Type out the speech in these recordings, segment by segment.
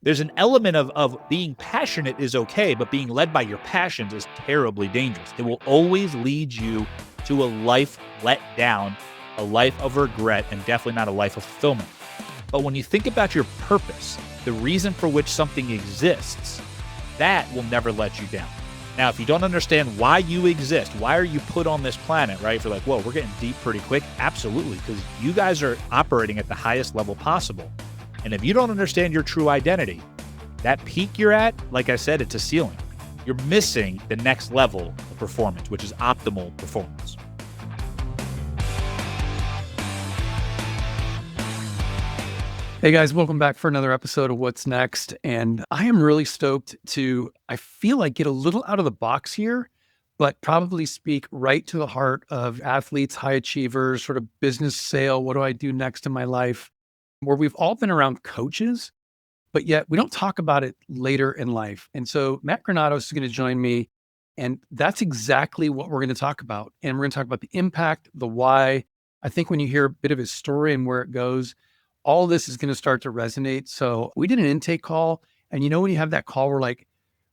there's an element of being passionate is okay, but being led by your passions is terribly dangerous. It will always lead you to a life let down, a life of regret, and definitely not a life of fulfillment. But when you think about your purpose, the reason for which something exists, that will never let you down. Now, if you don't understand why you exist, why are you put on this planet, right? If you're like, whoa, we're getting deep pretty quick. Absolutely, because you guys are operating at the highest level possible. And if you don't understand your true identity, that peak you're at, like I said, it's a ceiling. You're missing the next level of performance, which is optimal performance. Hey guys, welcome back for another episode of What's Next. And I am really stoked to, I feel like, get a little out of the box here, but probably speak right to the heart of athletes, high achievers, sort of business sale. What do I do next in my life? Where we've all been around coaches, but yet we don't talk about it later in life. And so Matt Granados is going to join me. And that's exactly what we're going to talk about. And we're going to talk about the impact, the why. I think when you hear a bit of his story and where it goes, all this is going to start to resonate. So we did an intake call. And you know, when you have that call, we're like,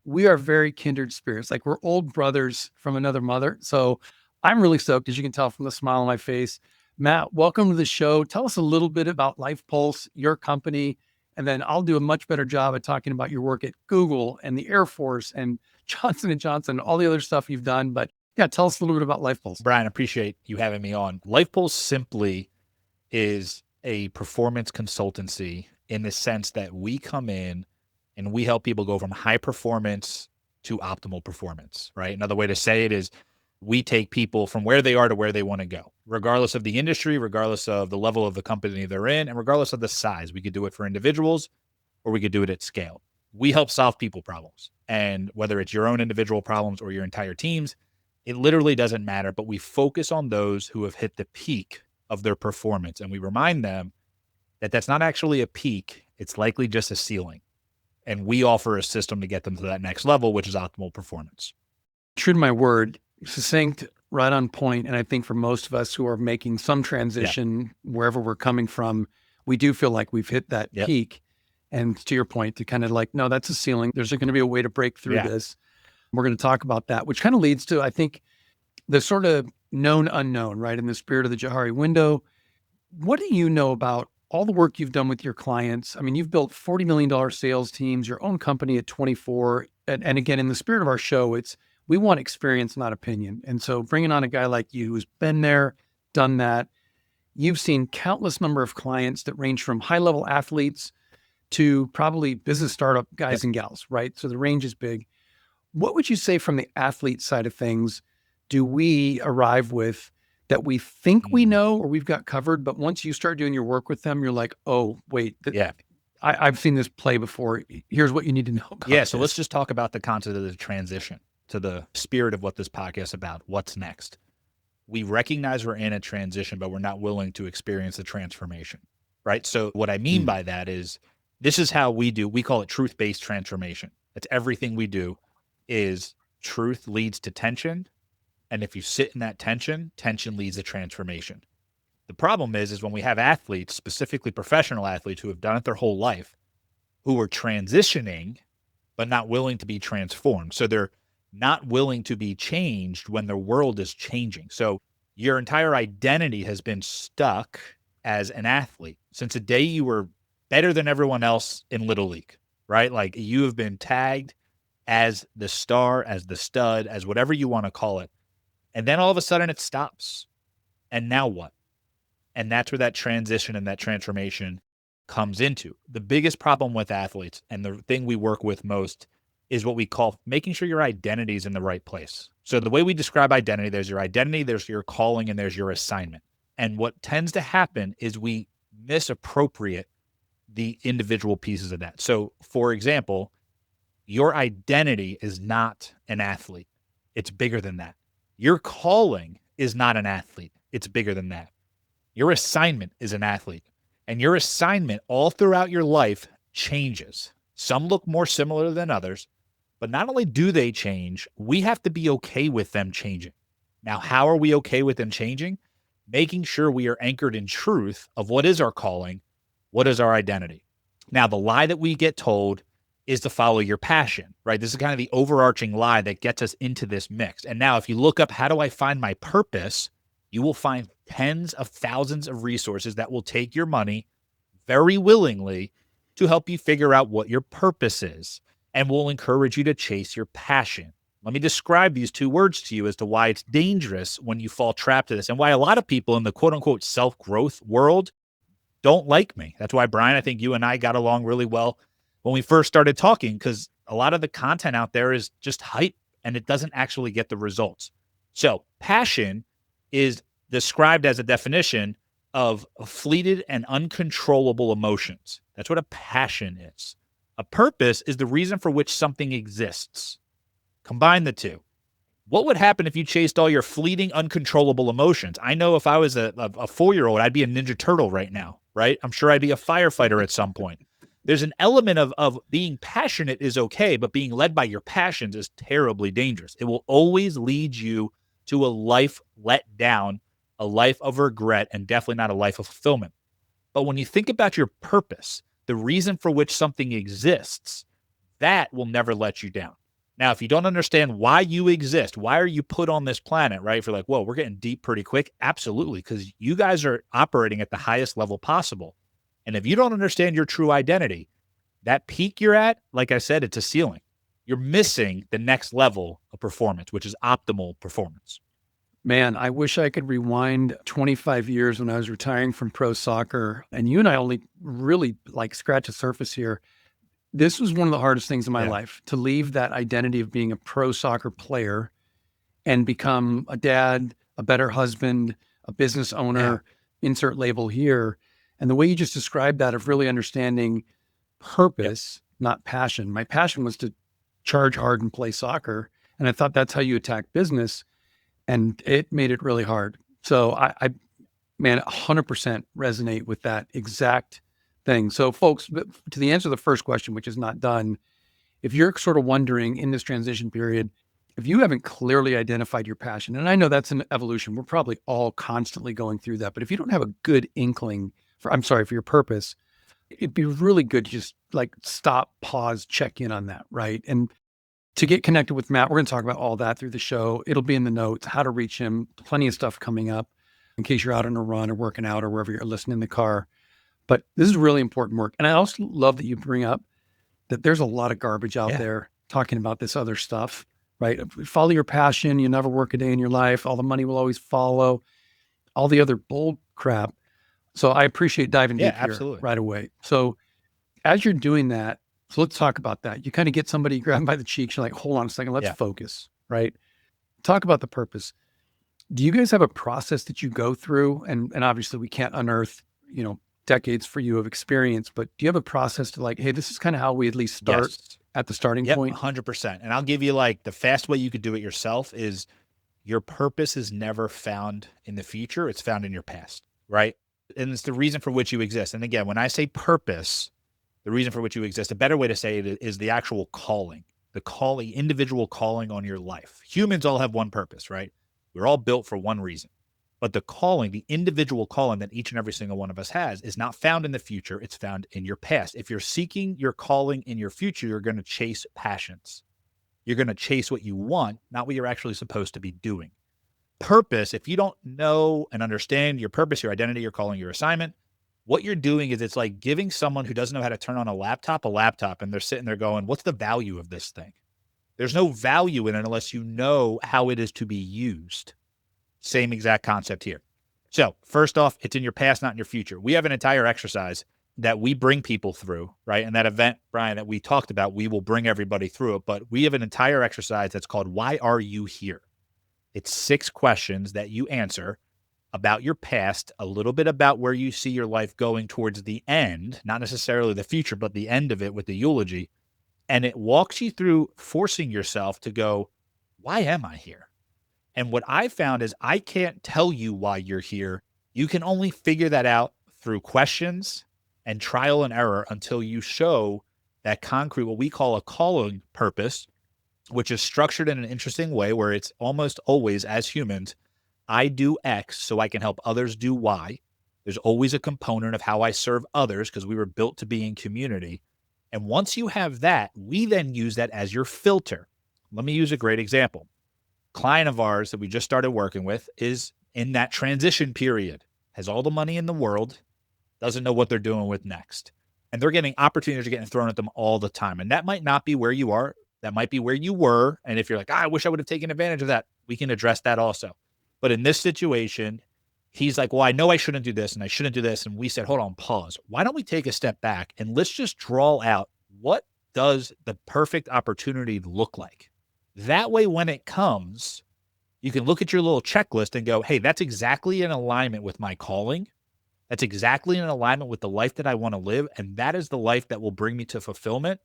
we are very kindred spirits. Like we're old brothers from another mother. So I'm really stoked, as you can tell from the smile on my face. Matt, welcome to the show. Tell us a little bit about Life Pulse, your company, and then I'll do a much better job at talking about your work at Google and the Air Force and Johnson & Johnson, all the other stuff you've done. But yeah, tell us a little bit about Life Pulse. Bryan, I appreciate you having me on. Life Pulse simply is a performance consultancy in the sense that we come in and we help people go from high performance to optimal performance, right? Another way to say it is we take people from where they are to where they want to go, regardless of the industry, regardless of the level of the company they're in, and regardless of the size. We could do it for individuals or we could do it at scale. We help solve people problems. And whether it's your own individual problems or your entire teams, it literally doesn't matter, but we focus on those who have hit the peak of their performance. And we remind them that that's not actually a peak. It's likely just a ceiling. And we offer a system to get them to that next level, which is optimal performance. True to my word, succinct, right on point. And I think for most of us who are making some transition, wherever we're coming from, we do feel like we've hit that peak. And to your point, to kind of like, no, that's a ceiling. There's going to be a way to break through this. We're going to talk about that, which kind of leads to, I think, the sort of known unknown, right? In the spirit of the Johari window. What do you know about all the work you've done with your clients? I mean, you've built $40 million sales teams, your own company at 24. And again, in the spirit of our show, we want experience, not opinion. And so bringing on a guy like you who's been there, done that, you've seen countless number of clients that range from high-level athletes to probably business startup guys and gals, right? So the range is big. What would you say from the athlete side of things do we arrive with that we think we know or we've got covered, but once you start doing your work with them, you're like, oh, wait, I've seen this play before. Here's what you need to know about this. So let's just talk about the concept of the transition to the spirit of what this podcast is about. What's next? We recognize we're in a transition, but we're not willing to experience the transformation, right? So what I mean by that is this is how we call it truth-based transformation. That's everything we do is truth leads to tension. And if you sit in that tension, tension leads to transformation. The problem is when we have athletes, specifically professional athletes who have done it their whole life, who are transitioning, but not willing to be transformed. So they're not willing to be changed when the world is changing. So your entire identity has been stuck as an athlete since the day you were better than everyone else in Little League, right? Like you have been tagged as the star, as the stud, as whatever you want to call it. And then all of a sudden it stops. And now what? And that's where that transition and that transformation comes into. The biggest problem with athletes and the thing we work with most is what we call making sure your identity is in the right place. So the way we describe identity, there's your identity, there's your calling, and there's your assignment. And what tends to happen is we misappropriate the individual pieces of that. So for example, your identity is not an athlete. It's bigger than that. Your calling is not an athlete. It's bigger than that. Your assignment is an athlete. And your assignment all throughout your life changes. Some look more similar than others, but not only do they change, we have to be okay with them changing. Now, how are we okay with them changing? Making sure we are anchored in truth of what is our calling, what is our identity. Now, the lie that we get told is to follow your passion, right? This is kind of the overarching lie that gets us into this mix. And now if you look up, how do I find my purpose? You will find tens of thousands of resources that will take your money very willingly to help you figure out what your purpose is and will encourage you to chase your passion. Let me describe these two words to you as to why it's dangerous when you fall trapped to this and why a lot of people in the quote unquote self-growth world don't like me. That's why, Bryan, I think you and I got along really well when we first started talking, because a lot of the content out there is just hype and it doesn't actually get the results. So passion is described as a definition of fleeted and uncontrollable emotions. That's what a passion is. A purpose is the reason for which something exists. Combine the two. What would happen if you chased all your fleeting, uncontrollable emotions? I know if I was a 4-year-old, I'd be a Ninja Turtle right now, right? I'm sure I'd be a firefighter at some point. There's an element of being passionate is okay, but being led by your passions is terribly dangerous. It will always lead you to a life let down, a life of regret, and definitely not a life of fulfillment. But when you think about your purpose, the reason for which something exists, that will never let you down. Now, if you don't understand why you exist, why are you put on this planet, right? If you're like, whoa, we're getting deep pretty quick. Absolutely, because you guys are operating at the highest level possible. And if you don't understand your true identity, that peak you're at, like I said, it's a ceiling. You're missing the next level of performance, which is optimal performance. Man, I wish I could rewind 25 years when I was retiring from pro soccer. And you and I only really scratch the surface here. This was one of the hardest things in my life, to leave that identity of being a pro soccer player and become a dad, a better husband, a business owner, insert label here. And the way you just described that of really understanding purpose, not passion. My passion was to charge hard and play soccer. And I thought that's how you attack business. And it made it really hard. So I 100% resonate with that exact thing. So folks, to the answer to the first question, which is not done, if you're sort of wondering in this transition period, if you haven't clearly identified your passion, and I know that's an evolution, we're probably all constantly going through that, but if you don't have a good inkling for your purpose, it'd be really good to just stop, pause, check in on that, right? And to get connected with Matt, we're going to talk about all that through the show. It'll be in the notes, how to reach him, plenty of stuff coming up in case you're out on a run or working out or wherever you're listening in the car. But this is really important work. And I also love that you bring up that there's a lot of garbage out there talking about this other stuff, right? Follow your passion. You never work a day in your life. All the money will always follow. All the other bull crap. So I appreciate diving deep here right away. So as you're doing that, so let's talk about that. You kind of get somebody, grab them by the cheeks. You're like, hold on a second, let's focus, right? Talk about the purpose. Do you guys have a process that you go through? And obviously we can't unearth, decades for you of experience, but do you have a process to hey, this is kind of how we at least start at the starting point? 100%. And I'll give you the fast way you could do it yourself is your purpose is never found in the future. It's found in your past, right? And it's the reason for which you exist. And again, when I say purpose, the reason for which you exist, a better way to say it is the actual calling, individual calling on your life. Humans all have one purpose, right? We're all built for one reason. But the calling, the individual calling that each and every single one of us has is not found in the future. It's found in your past. If you're seeking your calling in your future, you're going to chase passions. You're going to chase what you want, not what you're actually supposed to be doing. Purpose, if you don't know and understand your purpose, your identity, your calling, your assignment, what you're doing is it's like giving someone who doesn't know how to turn on a laptop, and they're sitting there going, what's the value of this thing? There's no value in it unless you know how it is to be used. Same exact concept here. So first off, it's in your past, not in your future. We have an entire exercise that we bring people through, right? And that event, Bryan, that we talked about, we will bring everybody through it. But we have an entire exercise that's called Why Are You Here? It's 6 questions that you answer about your past, a little bit about where you see your life going towards the end, not necessarily the future, but the end of it with the eulogy. And it walks you through forcing yourself to go, why am I here? And what I found is I can't tell you why you're here. You can only figure that out through questions and trial and error until you show that concrete, what we call a calling purpose, which is structured in an interesting way where it's almost always, as humans, I do X so I can help others do Y. There's always a component of how I serve others because we were built to be in community. And once you have that, we then use that as your filter. Let me use a great example. Client of ours that we just started working with is in that transition period, has all the money in the world, doesn't know what they're doing with next. And they're getting opportunities getting thrown at them all the time. And that might not be where you are. That might be where you were. And if you're like, I wish I would have taken advantage of that, we can address that also. But in this situation, he's like, well, I know I shouldn't do this and I shouldn't do this. And we said, hold on, pause. Why don't we take a step back and let's just draw out what does the perfect opportunity look like? That way, when it comes, you can look at your little checklist and go, hey, that's exactly in alignment with my calling. That's exactly in alignment with the life that I want to live. And that is the life that will bring me to fulfillment.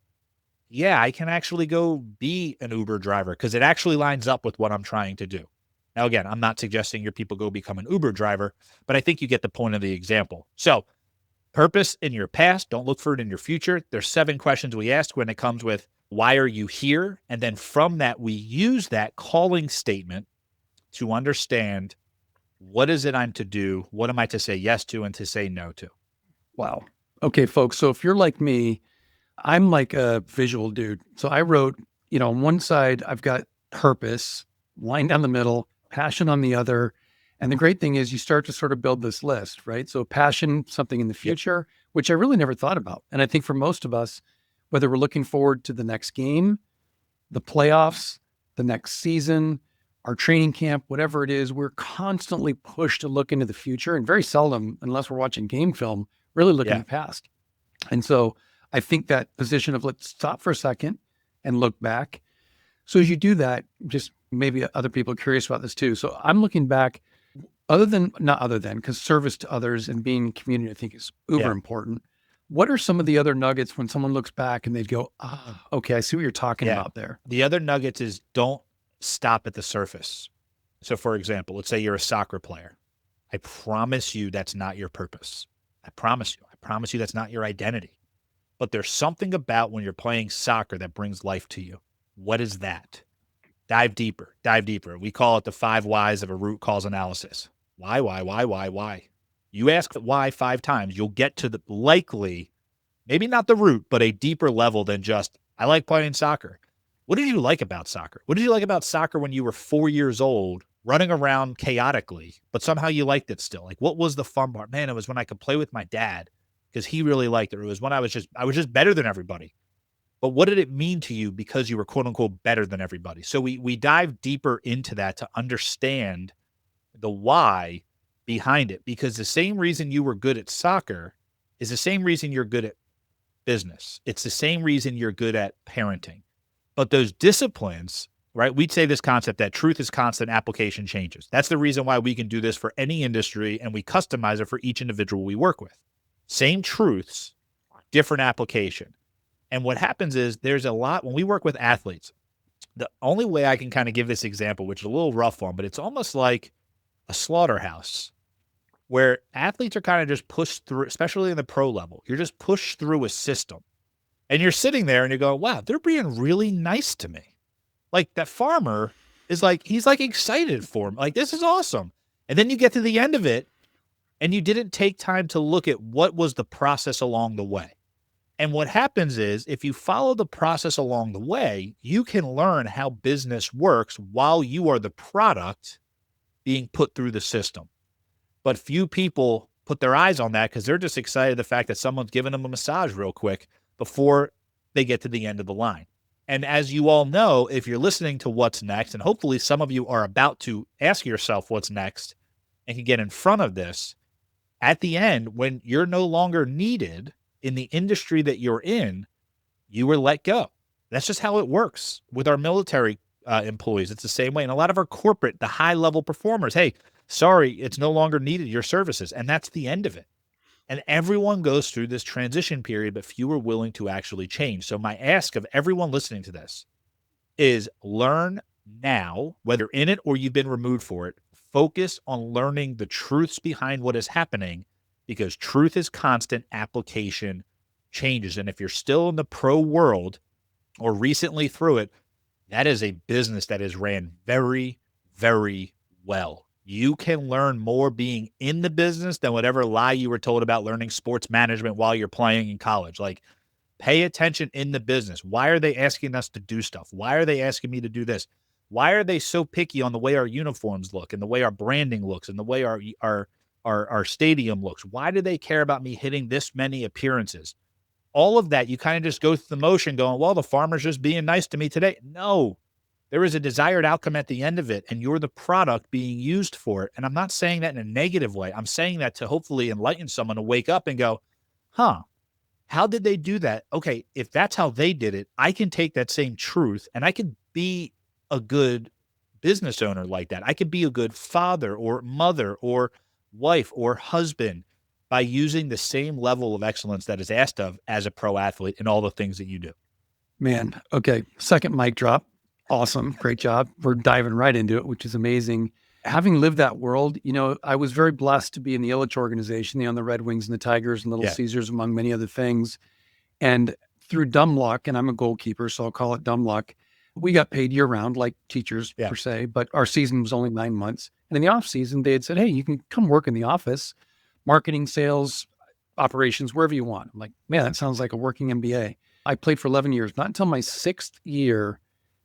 Yeah, I can actually go be an Uber driver because it actually lines up with what I'm trying to do. Now, again, I'm not suggesting your people go become an Uber driver, but I think you get the point of the example. So purpose in your past, don't look for it in your future. There's 7 questions we ask when it comes with why are you here? And then from that, we use that calling statement to understand what is it I'm to do? What am I to say yes to and to say no to? Wow. Okay, folks. So if you're like me, I'm like a visual dude. So I wrote, on one side, I've got purpose, line down the middle, passion on the other. And the great thing is you start to sort of build this list, right? So passion, something in the future, which I really never thought about. And I think for most of us, whether we're looking forward to the next game, the playoffs, the next season, our training camp, whatever it is, we're constantly pushed to look into the future and very seldom, unless we're watching game film, really look in the past. And so I think that position of let's stop for a second and look back. So as you do that, just maybe other people are curious about this too. So I'm looking back, because service to others and being in community, I think is uber important. What are some of the other nuggets when someone looks back and they'd go, okay, I see what you're talking about there. The other nuggets is don't stop at the surface. So for example, let's say you're a soccer player. I promise you that's not your purpose. I promise you that's not your identity. But there's something about when you're playing soccer that brings life to you. What is that? Dive deeper. We call it the 5 whys of a root cause analysis. Why? You ask why 5 times, you'll get to the likely, maybe not the root, but a deeper level than just, I like playing soccer. What did you like about soccer? What did you like about soccer when you were 4 years old, running around chaotically, but somehow you liked it still? Like, what was the fun part? Man, it was when I could play with my dad because he really liked it. It was when I was just better than everybody. But what did it mean to you because you were quote unquote better than everybody? So we dive deeper into that to understand the why behind it, because the same reason you were good at soccer is the same reason you're good at business. It's the same reason you're good at parenting. But those disciplines, right? We'd say this concept that truth is constant, application changes. That's the reason why we can do this for any industry and we customize it for each individual we work with. Same truths, different application. And what happens is there's a lot, when we work with athletes, the only way I can kind of give this example, which is a little rough one, but it's almost like a slaughterhouse where athletes are kind of just pushed through, especially in the pro level. You're just pushed through a system. And you're sitting there and you go, wow, they're being really nice to me. Like that farmer is like, he's like excited for him. Like, this is awesome. And then you get to the end of it and you didn't take time to look at what was the process along the way. And what happens is if you follow the process along the way, you can learn how business works while you are the product being put through the system. But few people put their eyes on that because they're just excited the fact that someone's giving them a massage real quick before they get to the end of the line. And as you all know, if you're listening to what's next, and hopefully some of you are about to ask yourself what's next and can get in front of this, at the end, when you're no longer needed in the industry that you're in, you were let go. That's just how it works with our military employees. It's the same way. And a lot of our corporate, the high level performers, hey, sorry, it's no longer needed, your services. And that's the end of it. And everyone goes through this transition period, but few are willing to actually change. So my ask of everyone listening to this is learn now, whether in it or you've been removed for it, focus on learning the truths behind what is happening, because truth is constant, application changes. And if you're still in the pro world or recently through it, that is a business that is ran very, very well. You can learn more being in the business than whatever lie you were told about learning sports management while you're playing in college. Like, pay attention in the business. Why are they asking us to do stuff? Why are they asking me to do this? Why are they so picky on the way our uniforms look and the way our branding looks and the way our stadium looks? Why do they care about me hitting this many appearances? All of that, you kind of just go through the motion going, well, the farmer's just being nice to me today. No, there is a desired outcome at the end of it, and you're the product being used for it. And I'm not saying that in a negative way. I'm saying that to hopefully enlighten someone to wake up and go, huh, how did they do that? Okay, if that's how they did it, I can take that same truth and I could be a good business owner like that. I could be a good father or mother or wife or husband by using the same level of excellence that is asked of as a pro athlete in all the things that you do. Man, okay. Second mic drop. Awesome. Great job. We're diving right into it, which is amazing. Having lived that world, I was very blessed to be in the Ilitch organization, the Red Wings and the Tigers and Little Caesars, among many other things. And through dumb luck, and I'm a goalkeeper, so I'll call it dumb luck, we got paid year round like teachers per se, but our season was only 9 months. And in the off season, they had said, hey, you can come work in the office, marketing, sales, operations, wherever you want. I'm like, man, that sounds like a working MBA. I played for 11 years. Not until my 6th year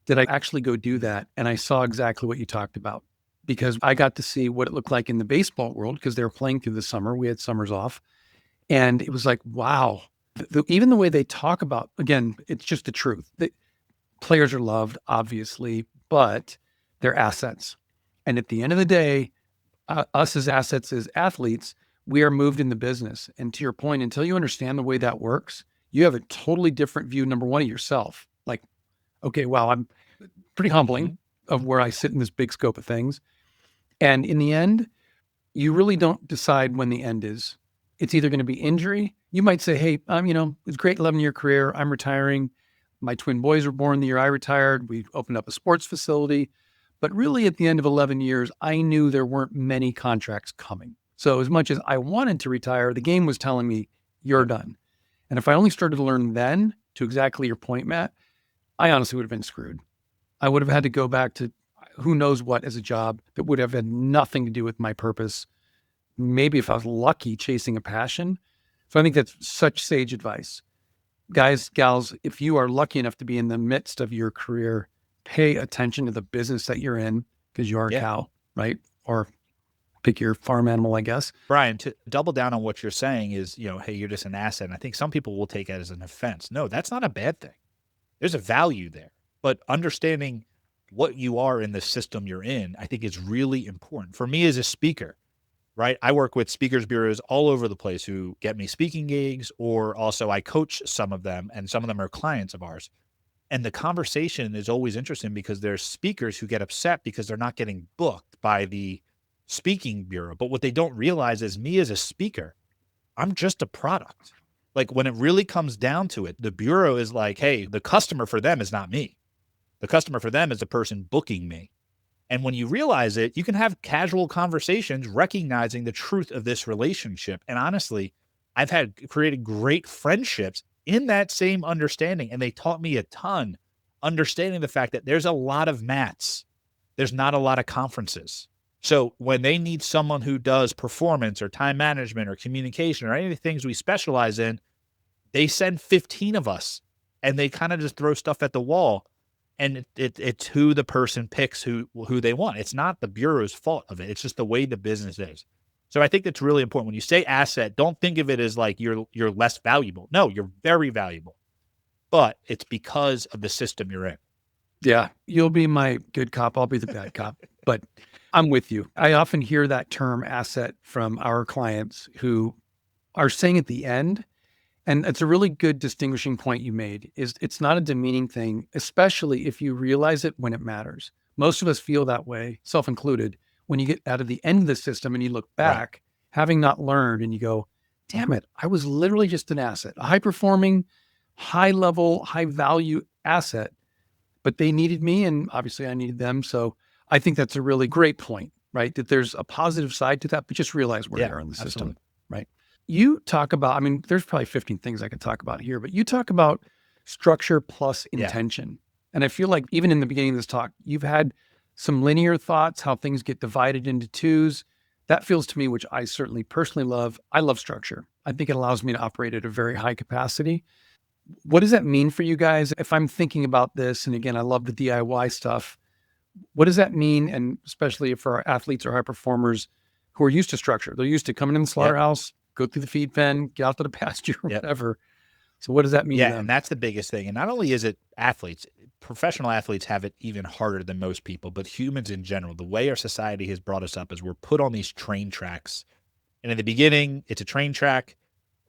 did I actually go do that. And I saw exactly what you talked about, because I got to see what it looked like in the baseball world, because they were playing through the summer. We had summers off. And it was like, wow. Even the way they talk about, again, it's just the truth. The players are loved, obviously, but they're assets. And at the end of the day, us as assets, as athletes, we are moved in the business. And to your point, until you understand the way that works, you have a totally different view, number one, of yourself. Like, okay, wow, I'm pretty humbling of where I sit in this big scope of things. And in the end, you really don't decide when the end is. It's either going to be injury. You might say, hey, it's a great 11-year career. I'm retiring. My twin boys were born the year I retired. We opened up a sports facility. But really, at the end of 11 years, I knew there weren't many contracts coming. So as much as I wanted to retire, the game was telling me, you're done. And if I only started to learn then, to exactly your point, Matt, I honestly would have been screwed. I would have had to go back to who knows what as a job that would have had nothing to do with my purpose. Maybe if I was lucky, chasing a passion. So I think that's such sage advice. Guys, gals, if you are lucky enough to be in the midst of your career, pay attention to the business that you're in, because you are a cow, right? Or pick your farm animal, I guess. Bryan, to double down on what you're saying is, hey, you're just an asset. And I think some people will take it as an offense. No, that's not a bad thing. There's a value there. But understanding what you are in the system you're in, I think is really important. For me as a speaker, right? I work with speakers bureaus all over the place who get me speaking gigs, or also I coach some of them, and some of them are clients of ours. And the conversation is always interesting because there's speakers who get upset because they're not getting booked by the speaking bureau. But what they don't realize is, me as a speaker, I'm just a product. Like, when it really comes down to it, the bureau is like, hey, the customer for them is not me. The customer for them is the person booking me. And when you realize it, you can have casual conversations recognizing the truth of this relationship. And honestly, I've created great friendships in that same understanding. And they taught me a ton, understanding the fact that there's a lot of Matts. There's not a lot of conferences. So when they need someone who does performance or time management or communication or any of the things we specialize in, they send 15 of us and they kind of just throw stuff at the wall. And it's who the person picks who they want. It's not the bureau's fault of it. It's just the way the business is. So I think that's really important. When you say asset, don't think of it as like you're less valuable. No, you're very valuable. But it's because of the system you're in. Yeah, you'll be my good cop. I'll be the bad cop. But I'm with you. I often hear that term asset from our clients who are saying at the end, and it's a really good distinguishing point you made, is it's not a demeaning thing, especially if you realize it when it matters. Most of us feel that way, self-included, when you get out of the end of the system and you look back, having not learned, and you go, damn it, I was literally just an asset, a high-performing, high-level, high-value asset, but they needed me and obviously I needed them. So I think that's a really great point, right? That there's a positive side to that, but just realize where you are in the system, right? You talk about, there's probably 15 things I could talk about here, but you talk about structure plus intention. And I feel like even in the beginning of this talk, you've had some linear thoughts, how things get divided into twos. That feels to me, which I certainly personally love. I love structure. I think it allows me to operate at a very high capacity. What does that mean for you guys? If I'm thinking about this, and again, I love the DIY stuff, what does that mean? And especially for our athletes or high performers who are used to structure, they're used to coming in the slaughterhouse, go through the feed pen, get out to the pasture, or whatever. So what does that mean to them? And that's the biggest thing. And not only is it athletes, professional athletes have it even harder than most people, but humans in general, the way our society has brought us up is we're put on these train tracks. And in the beginning, it's a train track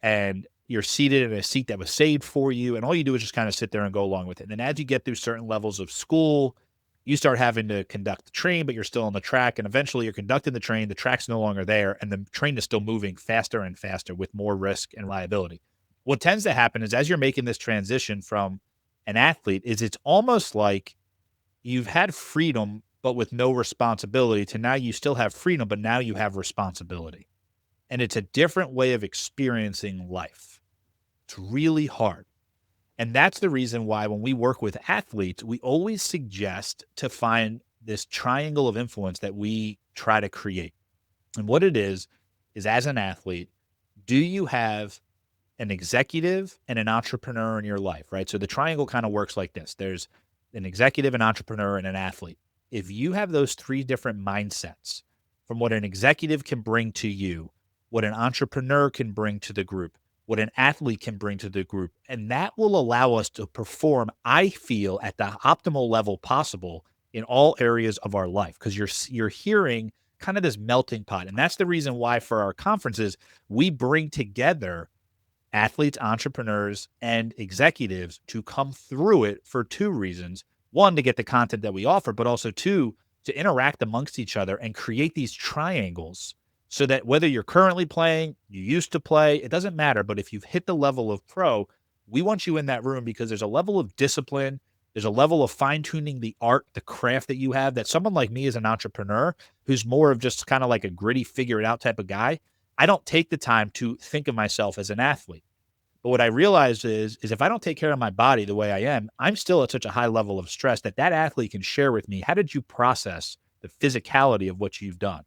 and you're seated in a seat that was saved for you. And all you do is just kind of sit there and go along with it. And then as you get through certain levels of school, you start having to conduct the train, but you're still on the track. And eventually you're conducting the train, the track's no longer there, and the train is still moving faster and faster with more risk and liability. What tends to happen is as you're making this transition from an athlete is it's almost like you've had freedom, but with no responsibility to now you still have freedom, but now you have responsibility. And it's a different way of experiencing life. It's really hard. And that's the reason why when we work with athletes, we always suggest to find this triangle of influence that we try to create. And what it is as an athlete, do you have an executive and an entrepreneur in your life, right? So the triangle kind of works like this. There's an executive, an entrepreneur, and an athlete. If you have those three different mindsets from what an executive can bring to you, what an entrepreneur can bring to the group, what an athlete can bring to the group, and that will allow us to perform, I feel, at the optimal level possible in all areas of our life, because you're hearing kind of this melting pot. And that's the reason why for our conferences, we bring together athletes, entrepreneurs, and executives to come through it for two reasons. One, to get the content that we offer, but also two, to interact amongst each other and create these triangles so that whether you're currently playing, you used to play, it doesn't matter. But if you've hit the level of pro, we want you in that room because there's a level of discipline. There's a level of fine-tuning the art, the craft that you have that someone like me as an entrepreneur who's more of just kind of like a gritty figure it out type of guy, I don't take the time to think of myself as an athlete. But what I realized is if I don't take care of my body the way I am, I'm still at such a high level of stress that athlete can share with me, how did you process the physicality of what you've done?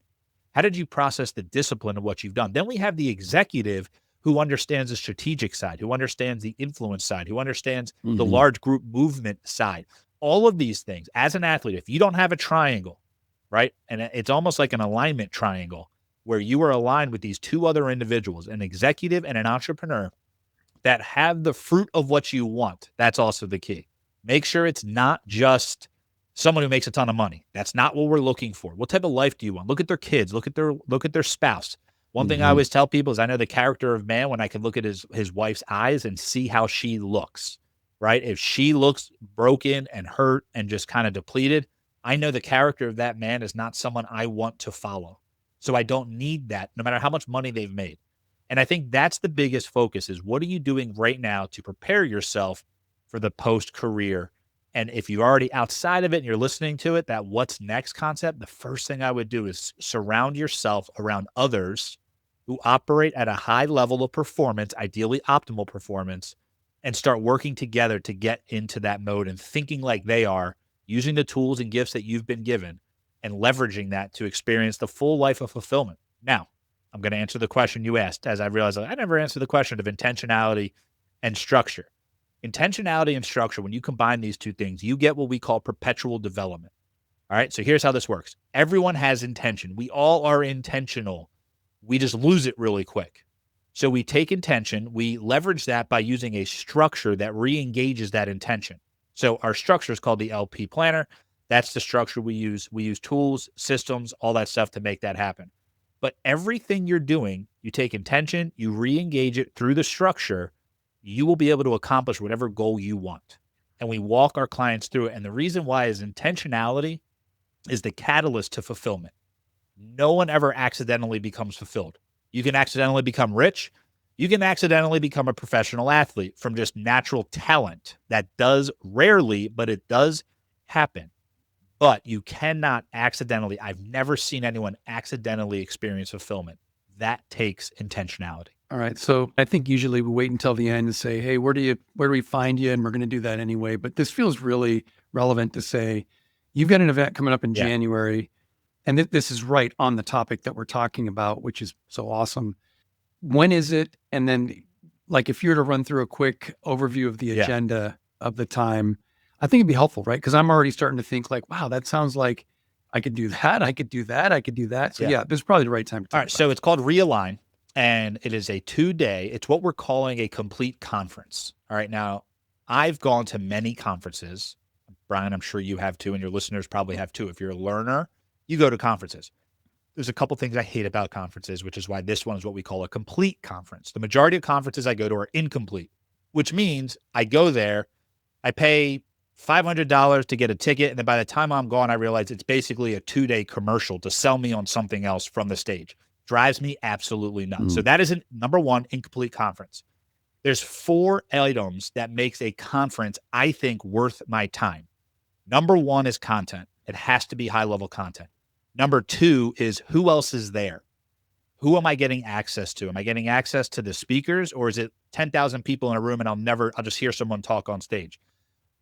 How did you process the discipline of what you've done? Then we have the executive who understands the strategic side, who understands the influence side, who understands the large group movement side. All of these things as an athlete, if you don't have a triangle, right? And it's almost like an alignment triangle where you are aligned with these two other individuals, an executive and an entrepreneur that have the fruit of what you want. That's also the key. Make sure it's not just someone who makes a ton of money. That's not what we're looking for. What type of life do you want? Look at their kids. Look at their spouse. One thing I always tell people is I know the character of man when I can look at his wife's eyes and see how she looks, right? If she looks broken and hurt and just kind of depleted, I know the character of that man is not someone I want to follow. So I don't need that no matter how much money they've made. And I think that's the biggest focus is what are you doing right now to prepare yourself for the post-career? And if you're already outside of it and you're listening to it, that what's next concept, the first thing I would do is surround yourself around others who operate at a high level of performance, ideally optimal performance, and start working together to get into that mode and thinking like they are, using the tools and gifts that you've been given and leveraging that to experience the full life of fulfillment. Now, I'm going to answer the question you asked as I realized I never answered the question of intentionality and structure. Intentionality and structure, when you combine these two things, you get what we call perpetual development. All right. So here's how this works. Everyone has intention. We all are intentional. We just lose it really quick. So we take intention, we leverage that by using a structure that re-engages that intention. So our structure is called the LP planner. That's the structure we use. We use tools, systems, all that stuff to make that happen. But everything you're doing, you take intention, you re-engage it through the structure, you will be able to accomplish whatever goal you want. And we walk our clients through it. And the reason why is intentionality is the catalyst to fulfillment. No one ever accidentally becomes fulfilled. You can accidentally become rich. You can accidentally become a professional athlete from just natural talent. That does rarely, but it does happen. But you cannot accidentally, I've never seen anyone accidentally experience fulfillment. That takes intentionality. All right. So I think usually we wait until the end to say, hey, where do we find you? And we're going to do that anyway. But this feels really relevant to say, You've got an event coming up in January, and this is right on the topic that we're talking about, which is so awesome. When is it? And then, like, if you were to run through a quick overview of the agenda of the time, I think it'd be helpful, right? Because I'm already starting to think like, wow, that sounds like I could do that. I could do that. I could do that. So this is probably the right time to talk All right. So it's called Realign, and it is a 2-day. It's what we're calling a complete conference. All right. Now, I've gone to many conferences. Bryan, I'm sure you have too, and your listeners probably have too. If you're a learner, you go to conferences. There's a couple things I hate about conferences, which is why this one is what we call a complete conference. The majority of conferences I go to are incomplete, which means I go there, I pay $500 to get a ticket, and then by the time I'm gone, I realize it's basically a 2-day commercial to sell me on something else from the stage. Drives me absolutely nuts. So that is number one, incomplete conference. There's 4 items that makes a conference, I think, worth my time. Number 1 is content. It has to be high-level content. Number 2 is who else is there? Who am I getting access to? Am I getting access to the speakers, or is it 10,000 people in a room and I'll just hear someone talk on stage?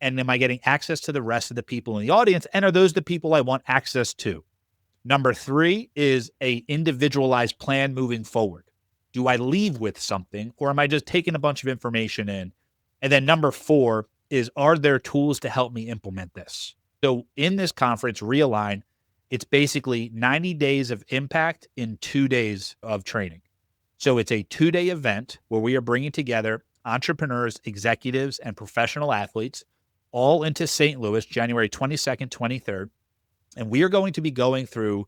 And am I getting access to the rest of the people in the audience? And are those the people I want access to? Number 3 is a individualized plan moving forward. Do I leave with something, or am I just taking a bunch of information in? And then number 4 is, are there tools to help me implement this? So in this conference, Realign, it's basically 90 days of impact in 2 days of training. So it's a 2-day event where we are bringing together entrepreneurs, executives, and professional athletes all into St. Louis, January 22nd, 23rd. And we are going to be going through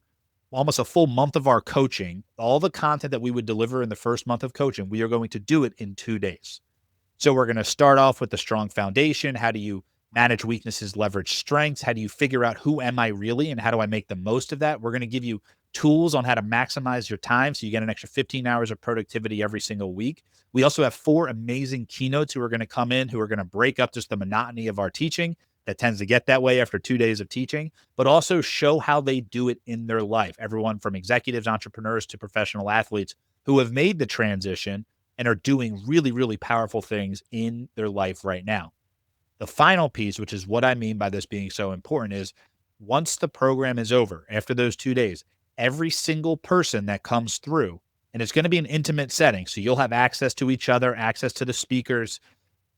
almost a full month of our coaching. All the content that we would deliver in the first month of coaching, we are going to do it in 2 days. So we're going to start off with the strong foundation. How do you manage weaknesses, leverage strengths? How do you figure out who am I really and how do I make the most of that? We're going to give you tools on how to maximize your time so you get an extra 15 hours of productivity every single week. We also have 4 amazing keynotes who are going to come in, who are going to break up just the monotony of our teaching that tends to get that way after 2 days of teaching, but also show how they do it in their life. Everyone from executives, entrepreneurs to professional athletes who have made the transition and are doing really, really powerful things in their life right now. The final piece, which is what I mean by this being so important, is once the program is over, after those 2 days, every single person that comes through, and it's going to be an intimate setting, so you'll have access to each other, access to the speakers.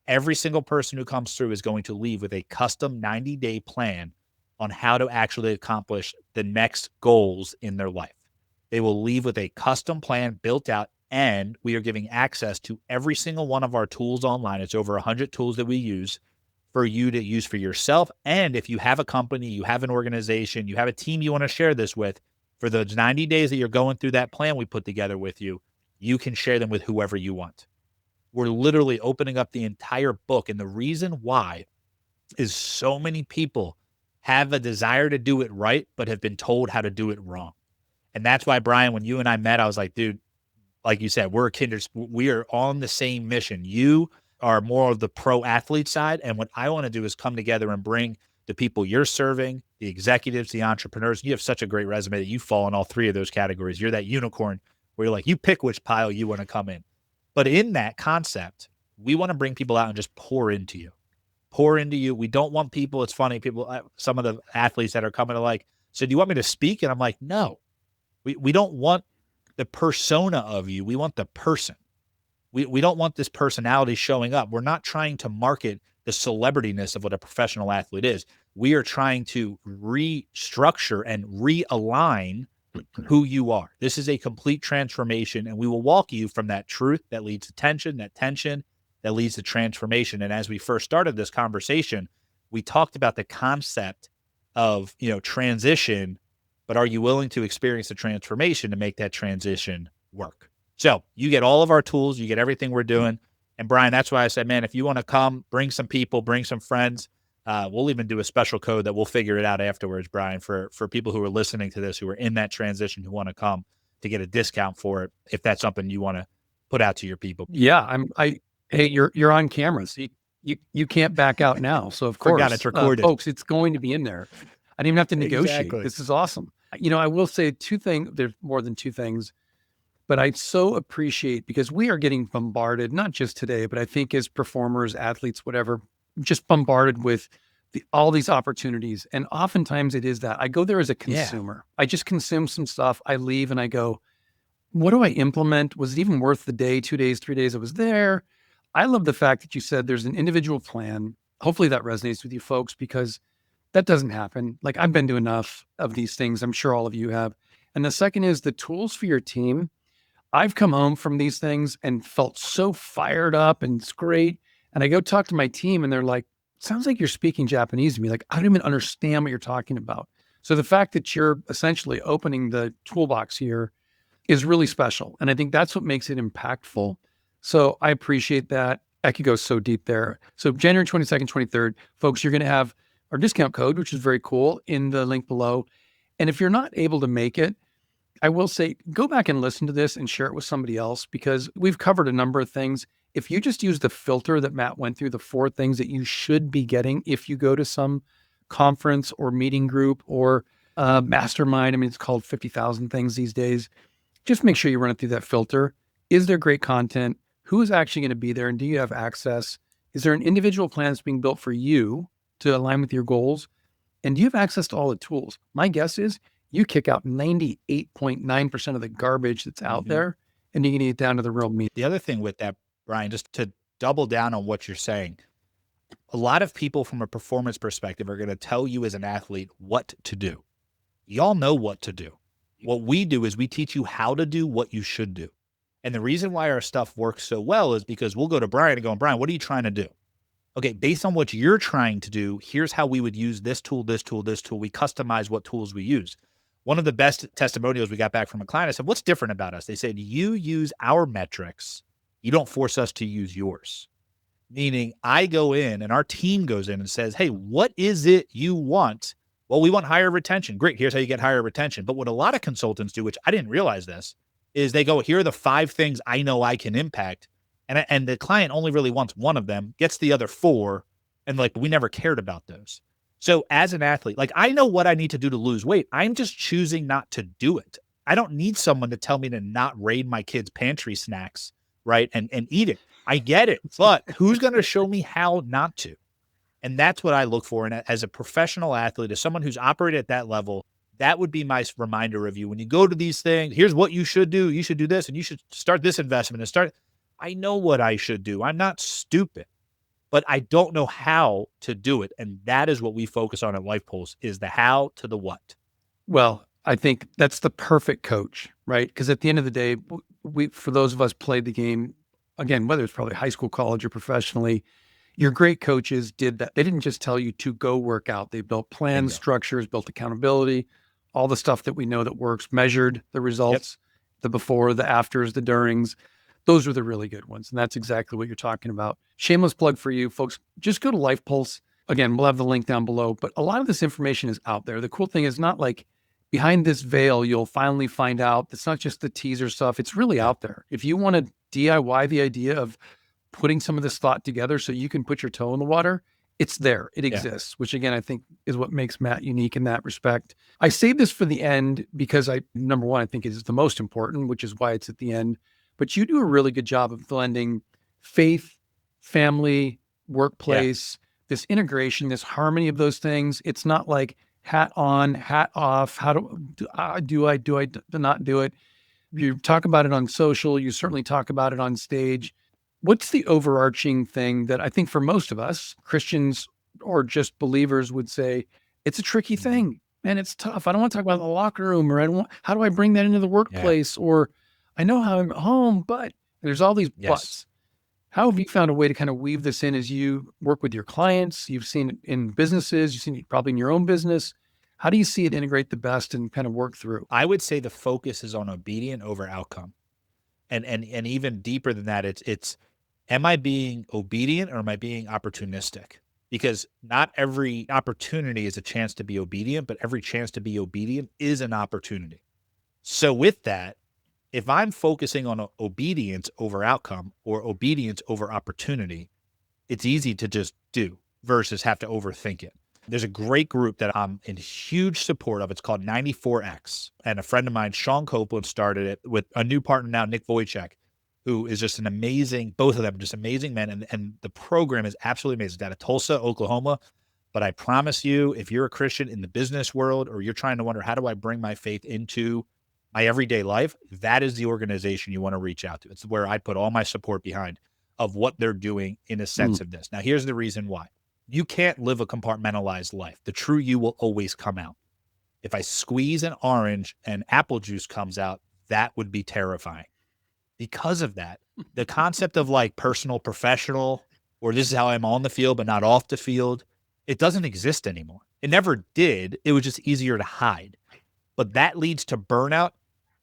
Every single person who comes through is going to leave with a custom 90-day plan on how to actually accomplish the next goals in their life. They will leave with a custom plan built out, and we are giving access to every single one of our tools online. It's over 100 tools that we use for you to use for yourself. And if you have a company, you have an organization, you have a team you want to share this with, for those 90 days that you're going through that plan we put together with you, you can share them with whoever you want. We're literally opening up the entire book. And the reason why is so many people have a desire to do it right, but have been told how to do it wrong. And that's why, Bryan, when you and I met, I was like, dude, like you said, we're kindred. We are on the same mission. You are more of the pro athlete side. And what I want to do is come together and bring the people you're serving, the executives, the entrepreneurs. You have such a great resume that you fall in all 3 of those categories. You're that unicorn where you're like, you pick which pile you want to come in. But in that concept, we want to bring people out and just pour into you. Pour into you. We don't want people. It's funny. People, some of the athletes that are coming are like, so do you want me to speak? And I'm like, no, we don't want the persona of you. We want the person. We don't want this personality showing up. We're not trying to market the celebrityness of what a professional athlete is. We are trying to restructure and realign who you are. This is a complete transformation, and we will walk you from that truth that leads to tension, that leads to transformation. And as we first started this conversation, we talked about the concept of, transition, but are you willing to experience the transformation to make that transition work? So you get all of our tools, you get everything we're doing. And Bryan, that's why I said, man, if you want to come, bring some people, bring some friends. We'll even do a special code that we'll figure it out afterwards, Bryan, for people who are listening to this, who are in that transition, who want to come, to get a discount for it, if that's something you want to put out to your people. Yeah, hey, you're on camera, so you can't back out now. So of course, Forgot it's recorded. Folks, it's going to be in there. I didn't even have to negotiate. Exactly. This is awesome. I will say 2 things. There's more than 2 things, but I so appreciate, because we are getting bombarded, not just today, but I think as performers, athletes, whatever, just bombarded with all these opportunities. And oftentimes it is that I go there as a consumer. I just consume some stuff. I leave and I go, what do I implement? Was it even worth the day, 2 days, 3 days I was there? I love the fact that you said there's an individual plan. Hopefully that resonates with you folks, because that doesn't happen. Like, I've been to enough of these things. I'm sure all of you have. And the second is the tools for your team. I've come home from these things and felt so fired up, and it's great. And I go talk to my team and they're like, sounds like you're speaking Japanese to me. Like, I don't even understand what you're talking about. So the fact that you're essentially opening the toolbox here is really special. And I think that's what makes it impactful. So I appreciate that. I could go so deep there. So January 22nd, 23rd, folks, you're going to have our discount code, which is very cool, in the link below. And if you're not able to make it, I will say, go back and listen to this and share it with somebody else, because we've covered a number of things. If you just use the filter that Matt went through, the 4 things that you should be getting if you go to some conference or meeting group or mastermind, I mean, it's called 50,000 things these days. Just make sure you run it through that filter. Is there great content? Who is actually going to be there? And do you have access? Is there an individual plan that's being built for you to align with your goals? And do you have access to all the tools? My guess is you kick out 98.9% of the garbage that's out there, and you can get down to the real meat. The other thing with that, Bryan, just to double down on what you're saying, a lot of people from a performance perspective are going to tell you as an athlete what to do. Y'all know what to do. What we do is we teach you how to do what you should do. And the reason why our stuff works so well is because we'll go to Bryan and go, Bryan, what are you trying to do? Okay, based on what you're trying to do, here's how we would use this tool, this tool, this tool. We customize what tools we use. One of the best testimonials we got back from a client, I said, what's different about us? They said, you use our metrics. You don't force us to use yours. Meaning I go in and our team goes in and says, hey, what is it you want? Well, we want higher retention. Great. Here's how you get higher retention. But what a lot of consultants do, which I didn't realize this, is they go, here are the 5 things I know I can impact. And the client only really wants one of them, gets the other 4. And like, we never cared about those. So as an athlete, like, I know what I need to do to lose weight. I'm just choosing not to do it. I don't need someone to tell me to not raid my kids' pantry snacks, right? And eat it. I get it. But who's going to show me how not to? And that's what I look for. And as a professional athlete, as someone who's operated at that level, that would be my reminder of you. When you go to these things, here's what you should do. You should do this, and you should start this investment and start. I know what I should do. I'm not stupid, but I don't know how to do it. And that is what we focus on at Life Pulse, is the how to the what. Well, I think that's the perfect coach, right? Because at the end of the day, we, for those of us played the game, again, whether it's probably high school, college, or professionally, your great coaches did that. They didn't just tell you to go work out. They built plans, structures, built accountability, all the stuff that we know that works, measured the results, the before, the afters, the durings. Those are the really good ones. And that's exactly what you're talking about. Shameless plug for you folks. Just go to Life Pulse. Again, we'll have the link down below, but a lot of this information is out there. The cool thing is not like behind this veil, you'll finally find out it's not just the teaser stuff. It's really out there. If you want to DIY the idea of putting some of this thought together so you can put your toe in the water, it's there. It exists, which again, I think is what makes Matt unique in that respect. I saved this for the end because number one, I think is the most important, which is why it's at the end. But you do a really good job of blending faith, family, workplace, this integration, this harmony of those things. It's not like hat on, hat off. How do I not do it? You talk about it on social. You certainly talk about it on stage. What's the overarching thing that I think for most of us, Christians or just believers, would say, it's a tricky thing, man, it's tough. I don't want to talk about the locker room, or how do I bring that into the workplace? Or I know how I'm at home, but there's all these buts. How have you found a way to kind of weave this in as you work with your clients? You've seen it in businesses, you've seen it probably in your own business. How do you see it integrate the best and kind of work through? I would say the focus is on obedient over outcome. And even deeper than that, it's am I being obedient or am I being opportunistic? Because not every opportunity is a chance to be obedient, but every chance to be obedient is an opportunity. So with that, if I'm focusing on obedience over outcome or obedience over opportunity, it's easy to just do versus have to overthink it. There's a great group that I'm in huge support of. It's called 94X. And a friend of mine, Sean Copeland, started it with a new partner now, Nick Wojcik, who is just an amazing, both of them, just amazing men. And the program is absolutely amazing. It's out of Tulsa, Oklahoma. But I promise you, if you're a Christian in the business world, or you're trying to wonder, how do I bring my faith into my everyday life? That is the organization you want to reach out to. It's where I put all my support behind of what they're doing in a sense of this. Now, here's the reason why. You can't live a compartmentalized life. The true you will always come out. If I squeeze an orange and apple juice comes out, that would be terrifying. Because of that, the concept of like personal, professional, or this is how I'm on the field but not off the field, it doesn't exist anymore. It never did. It was just easier to hide. But that leads to burnout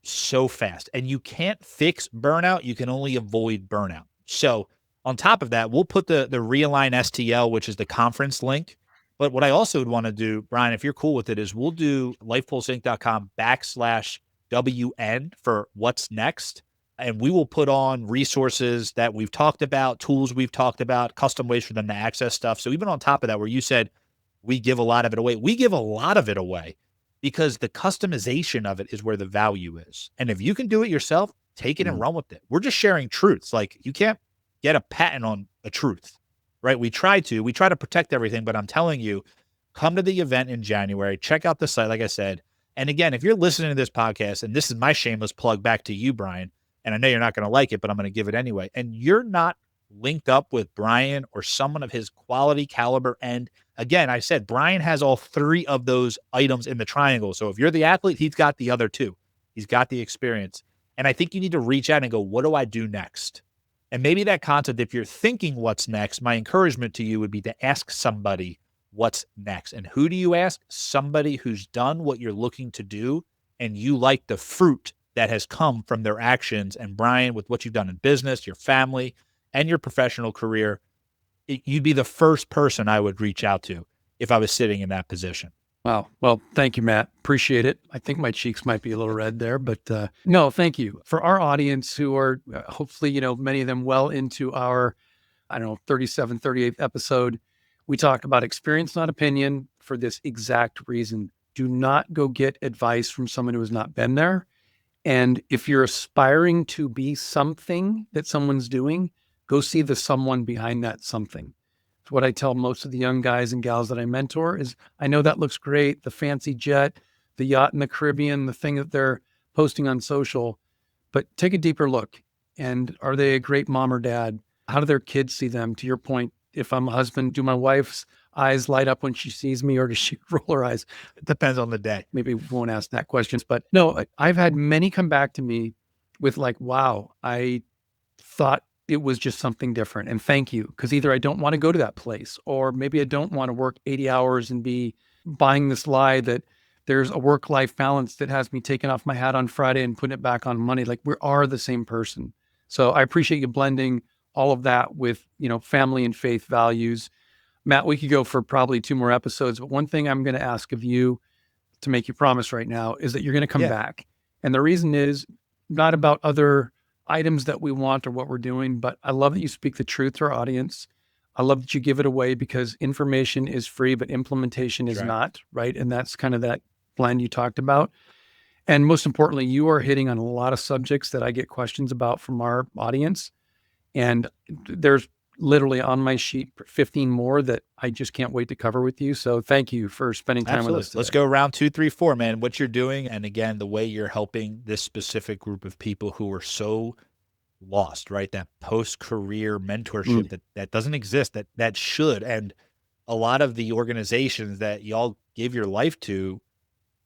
so fast. And you can't fix burnout. You can only avoid burnout. So on top of that, we'll put the Realign STL, which is the conference link. But what I also would want to do, Bryan, if you're cool with it, is we'll do lifepulseinc.com/WN for what's next. And we will put on resources that we've talked about, tools we've talked about, custom ways for them to access stuff. So even on top of that, where you said we give a lot of it away, we give a lot of it away because the customization of it is where the value is. And if you can do it yourself, take it and run with it. We're just sharing truths. Like, you can't get a patent on a truth, right? We try to protect everything, but I'm telling you, come to the event in January, check out the site, like I said. And again, if you're listening to this podcast, and this is my shameless plug back to you, Bryan, and I know you're not going to like it, but I'm going to give it anyway, and you're not linked up with Bryan or someone of his quality caliber. And again, I said, Bryan has all three of those items in the triangle. So if you're the athlete, he's got the other two. He's got the experience. And I think you need to reach out and go, what do I do next? And maybe that concept, if you're thinking what's next, my encouragement to you would be to ask somebody what's next. And who do you ask? Somebody who's done what you're looking to do, and you like the fruit that has come from their actions. And Bryan, with what you've done in business, your family, and your professional career, you'd be the first person I would reach out to if I was sitting in that position. Wow. Well, thank you, Matt. Appreciate it. I think my cheeks might be a little red there, but no, thank you. For our audience who are hopefully, many of them well into our, 37th, 38th episode, we talk about experience, not opinion, for this exact reason. Do not go get advice from someone who has not been there. And if you're aspiring to be something that someone's doing, go see the someone behind that something. It's what I tell most of the young guys and gals that I mentor is, I know that looks great, the fancy jet, the yacht in the Caribbean, the thing that they're posting on social, but take a deeper look. And are they a great mom or dad? How do their kids see them? To your point, if I'm a husband, do my wife's eyes light up when she sees me, or does she roll her eyes? It depends on the day. Maybe we won't ask that question, but no, I've had many come back to me with like, wow, I thought it was just something different. And thank you. Because either I don't want to go to that place, or maybe I don't want to work 80 hours and be buying this lie that there's a work-life balance that has me taking off my hat on Friday and putting it back on Monday. Like, we are the same person. So I appreciate you blending all of that with, family and faith values. Matt, we could go for probably 2 more episodes, but one thing I'm going to ask of you to make you promise right now is that you're going to come back. And the reason is not about other items that we want or what we're doing, but I love that you speak the truth to our audience. I love that you give it away, because information is free, but implementation is not, right? And that's kind of that blend you talked about. And most importantly, you are hitting on a lot of subjects that I get questions about from our audience. And there's literally on my sheet 15 more that I just can't wait to cover with you. So thank you for spending time with us today. Let's go round 2, 3, 4, man. What you're doing, and again, the way you're helping this specific group of people who are so lost, right? That post-career mentorship that doesn't exist, that should. And a lot of the organizations that y'all give your life to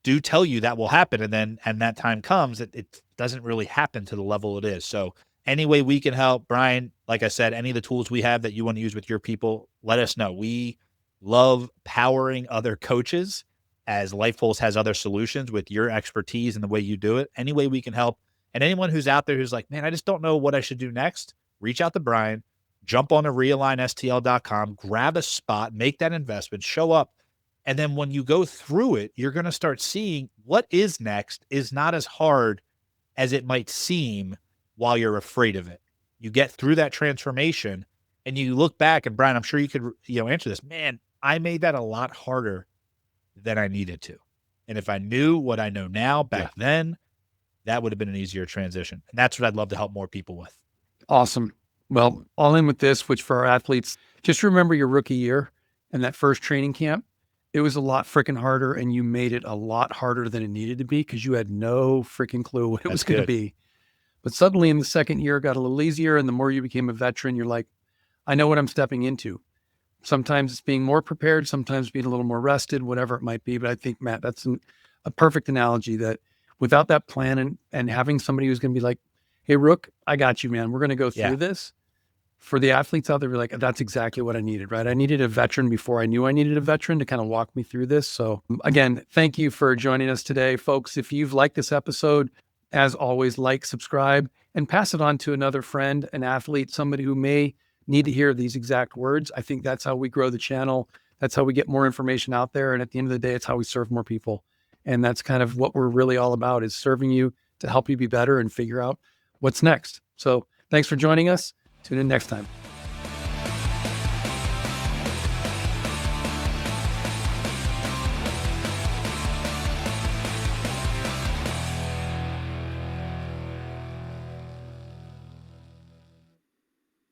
do tell you that will happen. And that time comes, it doesn't really happen to the level it is. So any way we can help, Bryan, like I said, any of the tools we have that you want to use with your people, let us know. We love powering other coaches, as Life Pulse has other solutions with your expertise and the way you do it. Any way we can help. And anyone who's out there who's like, man, I just don't know what I should do next, reach out to Bryan, jump on to realignstl.com, grab a spot, make that investment, show up. And then when you go through it, you're going to start seeing what is next is not as hard as it might seem while you're afraid of it. You get through that transformation and you look back, and Bryan, I'm sure you could, answer this. Man, I made that a lot harder than I needed to. And if I knew what I know now back then, that would have been an easier transition. And that's what I'd love to help more people with. Awesome. Well, all in with this, which for our athletes, just remember your rookie year And that first training camp, it was a lot freaking harder, and you made it a lot harder than it needed to be because you had no freaking clue what it was going to be. But suddenly in the second year, it got a little easier. And the more you became a veteran, you're like, I know what I'm stepping into. Sometimes it's being more prepared, sometimes being a little more rested, whatever it might be. But I think, Matt, that's a perfect analogy that without that plan and having somebody who's going to be like, hey, Rook, I got you, man. We're going to go through this. For the athletes out there, we're like, that's exactly what I needed, right? I needed a veteran before I knew I needed a veteran to kind of walk me through this. So again, thank you for joining us today, folks. If you've liked this episode, as always, like, subscribe, and pass it on to another friend, an athlete, somebody who may need to hear these exact words. I think that's how we grow the channel. That's how we get more information out there. And at the end of the day, it's how we serve more people. And that's kind of what we're really all about, is serving you to help you be better and figure out what's next. So thanks for joining us. Tune in next time.